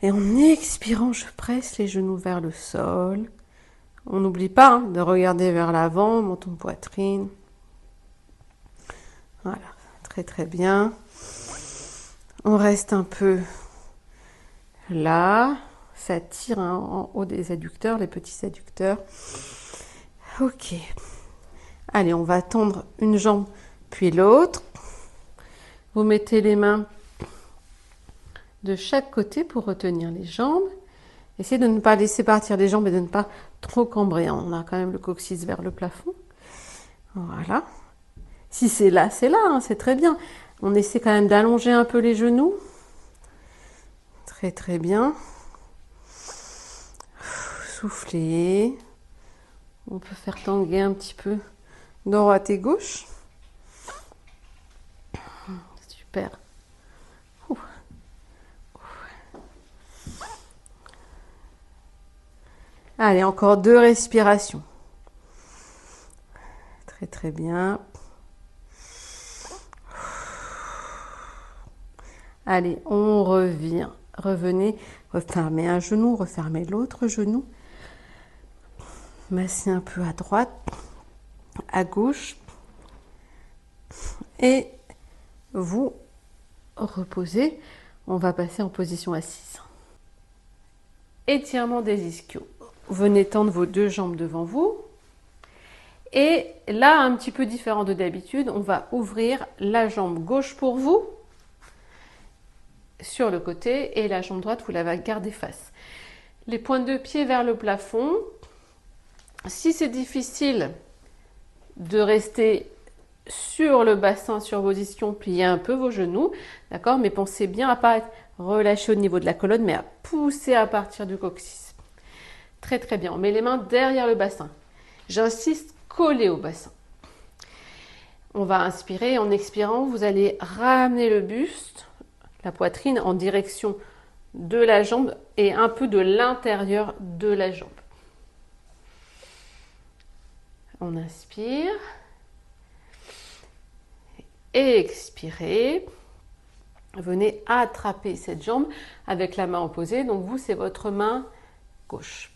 Speaker 1: et en expirant, je presse les genoux vers le sol. On n'oublie pas de regarder vers l'avant, menton poitrine. Voilà, très très bien. On reste un peu là. Ça tire en haut des adducteurs, les petits adducteurs. Ok. Allez, on va tendre une jambe puis l'autre. Vous mettez les mains de chaque côté pour retenir les jambes. Essayez de ne pas laisser partir les jambes et de ne pas trop cambrer. On a quand même le coccyx vers le plafond. Voilà. Si c'est là, c'est très bien. On essaie quand même d'allonger un peu les genoux. Très très bien. Soufflez. On peut faire tanguer un petit peu droite et gauche. Super. Allez, encore 2 respirations. Très très bien. Allez, on revient. Revenez, refermez un genou, refermez l'autre genou. Massez un peu à droite, à gauche. Et vous reposez. On va passer en position assise. Étirement des ischios. Venez tendre vos 2 jambes devant vous. Et là, un petit peu différent de d'habitude, on va ouvrir la jambe gauche pour vous sur le côté et la jambe droite, vous la gardez face. Les pointes de pied vers le plafond. Si c'est difficile de rester sur le bassin, sur vos ischions, pliez un peu vos genoux, d'accord? Mais pensez bien à ne pas être relâché au niveau de la colonne, mais à pousser à partir du coccyx. Très très bien. On met les mains derrière le bassin. J'insiste, collez au bassin. On va inspirer. En expirant, vous allez ramener le buste, la poitrine en direction de la jambe et un peu de l'intérieur de la jambe. On inspire. Et expirez. Venez attraper cette jambe avec la main opposée. Donc vous, c'est votre main gauche.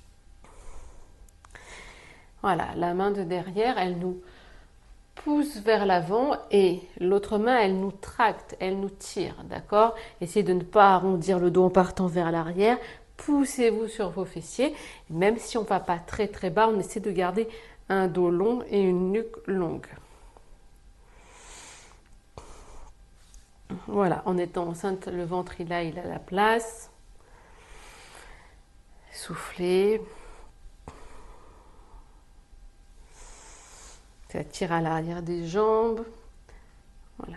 Speaker 1: Voilà, la main de derrière, elle nous pousse vers l'avant et l'autre main, elle nous tracte, elle nous tire, d'accord? Essayez de ne pas arrondir le dos en partant vers l'arrière. Poussez-vous sur vos fessiers. Même si on ne va pas très très bas, on essaie de garder un dos long et une nuque longue. Voilà, en étant enceinte, le ventre, il a la place. Soufflez. Ça tire à l'arrière des jambes. Voilà.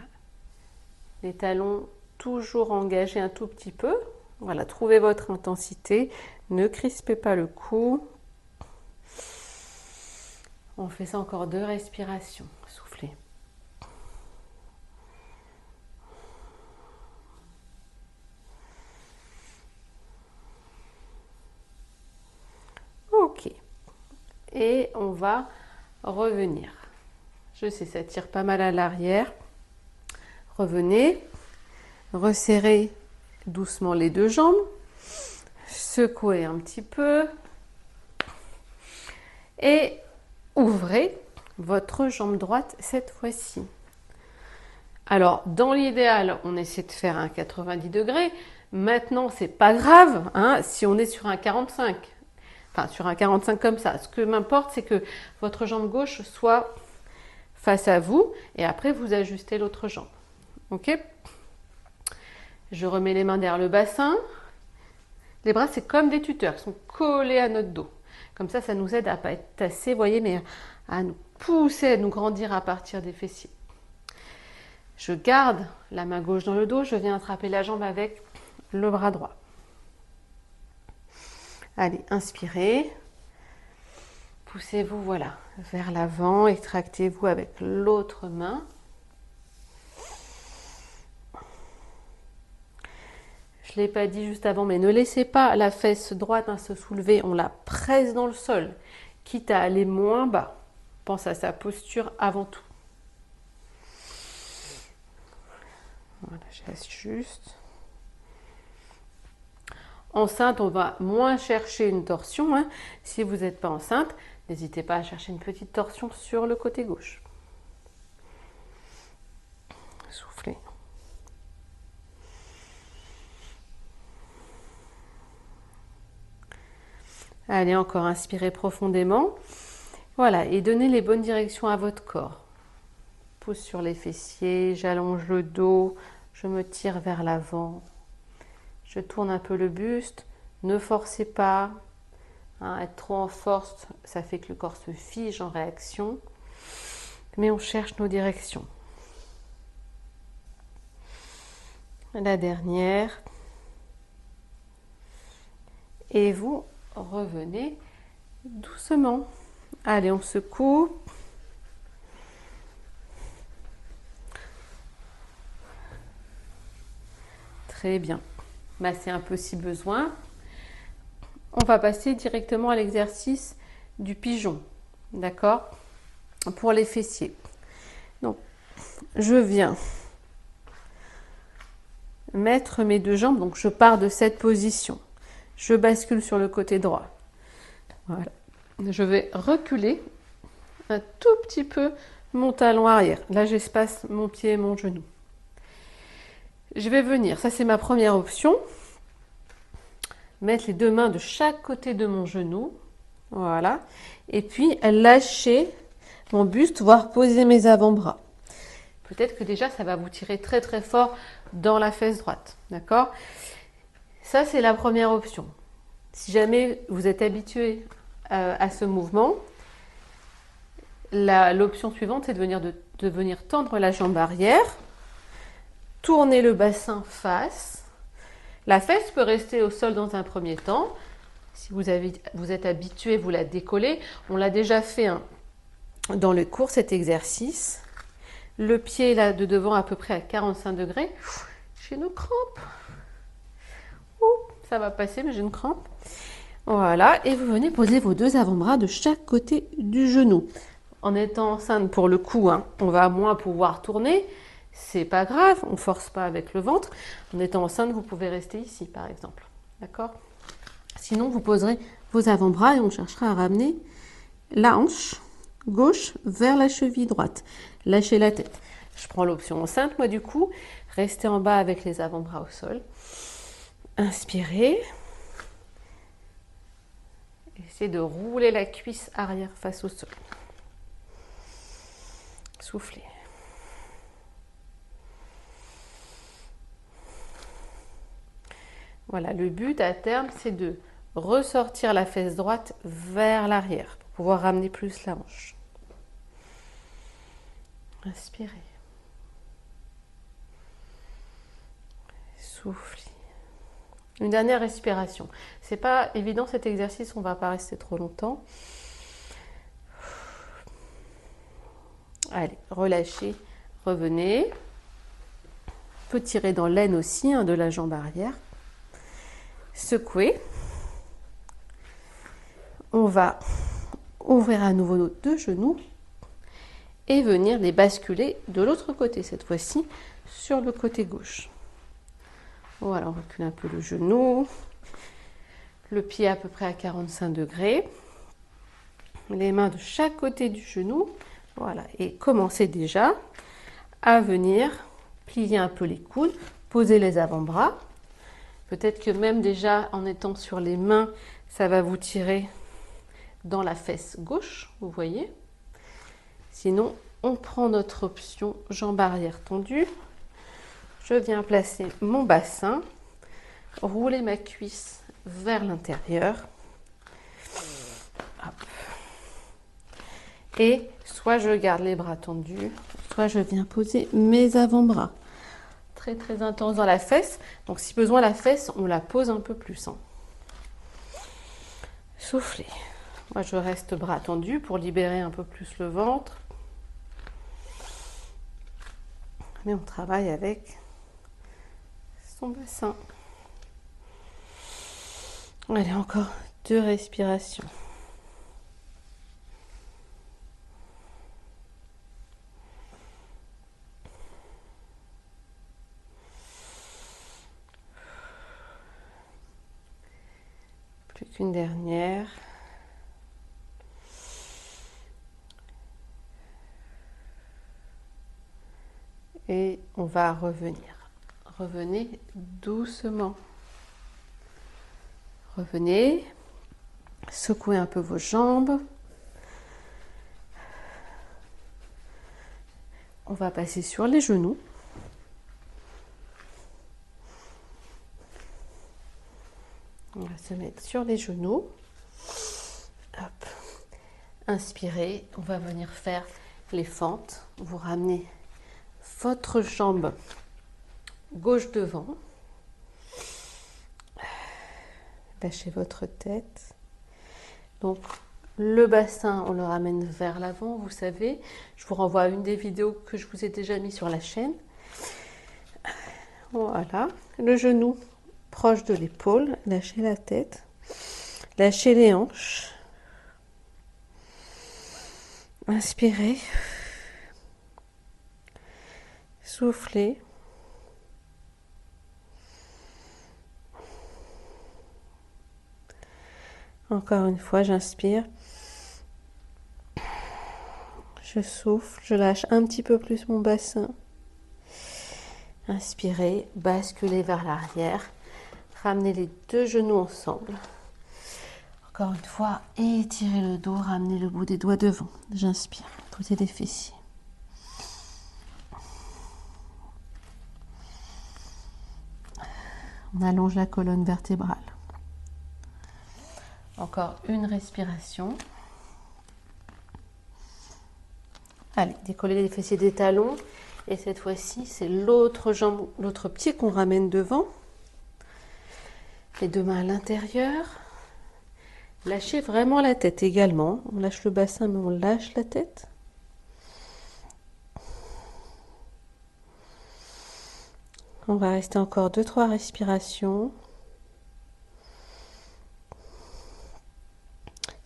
Speaker 1: Les talons toujours engagés un tout petit peu. Voilà, trouvez votre intensité. Ne crispez pas le cou. On fait ça encore 2 respirations. Soufflez. Ok. Et on va revenir. Je sais, ça tire pas mal à l'arrière. Revenez. Resserrez doucement les 2 jambes. Secouez un petit peu. Et ouvrez votre jambe droite cette fois-ci. Alors, dans l'idéal, on essaie de faire un 90 degrés. Maintenant, c'est pas grave hein, si on est sur un 45. Enfin, sur un 45 comme ça. Ce que m'importe, c'est que votre jambe gauche soit face à vous et après, vous ajustez l'autre jambe. Ok? Je remets les mains derrière le bassin. Les bras, c'est comme des tuteurs, ils sont collés à notre dos. Comme ça nous aide à ne pas être tassés, vous voyez, mais à nous pousser, à nous grandir à partir des fessiers. Je garde la main gauche dans le dos, je viens attraper la jambe avec le bras droit. Allez, inspirez. Poussez-vous, voilà, vers l'avant, extractez-vous avec l'autre main. Je ne l'ai pas dit juste avant, mais ne laissez pas la fesse droite se soulever, on la presse dans le sol, quitte à aller moins bas. Pense à sa posture avant tout. Voilà, je laisse juste. Enceinte, on va moins chercher une torsion. Hein. Si vous n'êtes pas enceinte, n'hésitez pas à chercher une petite torsion sur le côté gauche. Soufflez. Allez, encore inspirez profondément. Voilà, et donnez les bonnes directions à votre corps. Pousse sur les fessiers, j'allonge le dos, je me tire vers l'avant. Je tourne un peu le buste, ne forcez pas. Hein, être trop en force, ça fait que le corps se fige en réaction. Mais on cherche nos directions. La dernière. Et vous revenez doucement. Allez, on secoue. Très bien. Massez un peu si besoin. On va passer directement à l'exercice du pigeon. D'accord? Pour les fessiers. Donc, je viens mettre mes deux jambes. Donc, je pars de cette position. Je bascule sur le côté droit. Voilà. Je vais reculer un tout petit peu mon talon arrière. Là, j'espace mon pied et mon genou. Je vais venir, ça c'est ma première option, mettre les deux mains de chaque côté de mon genou. Voilà. Et puis lâcher mon buste, voire poser mes avant-bras. Peut-être que déjà, ça va vous tirer très très fort dans la fesse droite. D'accord? Ça, c'est la première option. Si jamais vous êtes habitué à ce mouvement, l'option suivante, c'est de venir tendre la jambe arrière, tourner le bassin face. La fesse peut rester au sol dans un premier temps. Si vous êtes habitué, vous la décollez. On l'a déjà fait dans le cours, cet exercice. Le pied là de devant à peu près à 45 degrés. J'ai une crampe. Ça va passer, mais j'ai une crampe. Voilà, et vous venez poser vos deux avant-bras de chaque côté du genou. En étant enceinte, pour le coup, hein, on va moins pouvoir tourner. C'est pas grave, on ne force pas avec le ventre. En étant enceinte, vous pouvez rester ici, par exemple. D'accord? Sinon, vous poserez vos avant-bras et on cherchera à ramener la hanche gauche vers la cheville droite. Lâchez la tête. Je prends l'option enceinte, moi, du coup. Restez en bas avec les avant-bras au sol. Inspirez. Essayez de rouler la cuisse arrière face au sol. Soufflez. Voilà, le but à terme, c'est de ressortir la fesse droite vers l'arrière pour pouvoir ramener plus la hanche. Inspirez. Soufflez. Une dernière respiration. C'est pas évident cet exercice, on va pas rester trop longtemps. Allez, relâchez, revenez. On peut tirer dans l'aine aussi de la jambe arrière. Secouez. On va ouvrir à nouveau nos deux genoux et venir les basculer de l'autre côté, cette fois-ci sur le côté gauche. Voilà, on recule un peu le genou, le pied à peu près à 45 degrés, les mains de chaque côté du genou, voilà, et commencez déjà à venir plier un peu les coudes, poser les avant-bras. Peut-être que même déjà en étant sur les mains, ça va vous tirer dans la fesse gauche, vous voyez. Sinon, on prend notre option jambe arrière tendue. Je viens placer mon bassin, rouler ma cuisse vers l'intérieur. Et soit je garde les bras tendus, soit je viens poser mes avant-bras. Très très intense dans la fesse. Donc si besoin, la fesse, on la pose un peu plus. Soufflez. Moi, je reste bras tendus pour libérer un peu plus le ventre. Mais on travaille avec son bassin. Allez, encore 2 respirations. Plus qu'une dernière. Et on va revenir. Revenez doucement. Revenez. Secouez un peu vos jambes. On va passer sur les genoux. On va se mettre sur les genoux. Hop. Inspirez. On va venir faire les fentes. Vous ramenez votre jambe gauche devant. Lâchez votre tête. Donc, le bassin, on le ramène vers l'avant, vous savez. Je vous renvoie à une des vidéos que je vous ai déjà mis sur la chaîne. Voilà. Le genou proche de l'épaule. Lâchez la tête. Lâchez les hanches. Inspirez. Soufflez. Encore une fois, j'inspire. Je souffle, je lâche un petit peu plus mon bassin. Inspirez, basculez vers l'arrière. Ramenez les 2 genoux ensemble. Encore une fois, étirez le dos, ramenez le bout des doigts devant. J'inspire, posez les fessiers. On allonge la colonne vertébrale. Encore une respiration. Allez, décollez les fessiers des talons. Et cette fois-ci, c'est l'autre jambe, l'autre pied qu'on ramène devant. Les 2 mains à l'intérieur. Lâchez vraiment la tête également. On lâche le bassin, mais on lâche la tête. On va rester encore 2-3 respirations.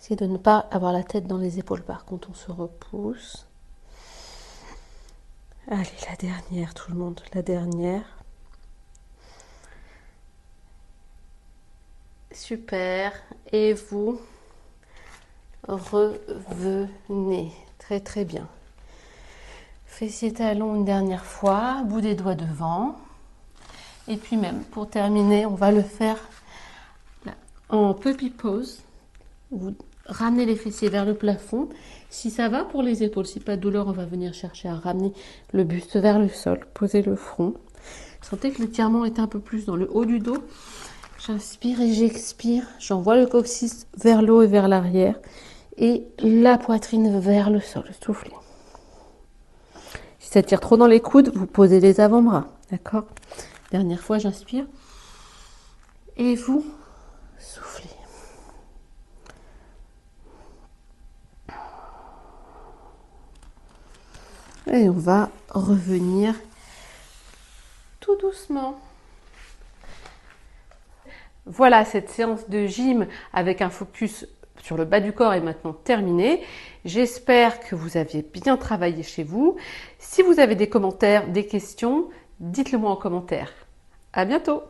Speaker 1: Essayez de ne pas avoir la tête dans les épaules. Par contre, on se repousse. Allez, la dernière, tout le monde, la dernière. Super. Et vous revenez. Très, très bien. Fessiers talons une dernière fois. Bout des doigts devant. Et puis même, pour terminer, on va le faire en puppy pose. Vous ramenez les fessiers vers le plafond. Si ça va pour les épaules, si pas de douleur, on va venir chercher à ramener le buste vers le sol. Posez le front. Sentez que l'étirement est un peu plus dans le haut du dos. J'inspire et j'expire. J'envoie le coccyx vers le haut et vers l'arrière. Et la poitrine vers le sol. Soufflez. Si ça tire trop dans les coudes, vous posez les avant-bras. D'accord ? Dernière fois, j'inspire. Et vous soufflez. Et on va revenir tout doucement. Voilà, cette séance de gym avec un focus sur le bas du corps est maintenant terminée. J'espère que vous avez bien travaillé chez vous. Si vous avez des commentaires, des questions, dites-le moi en commentaire. À bientôt!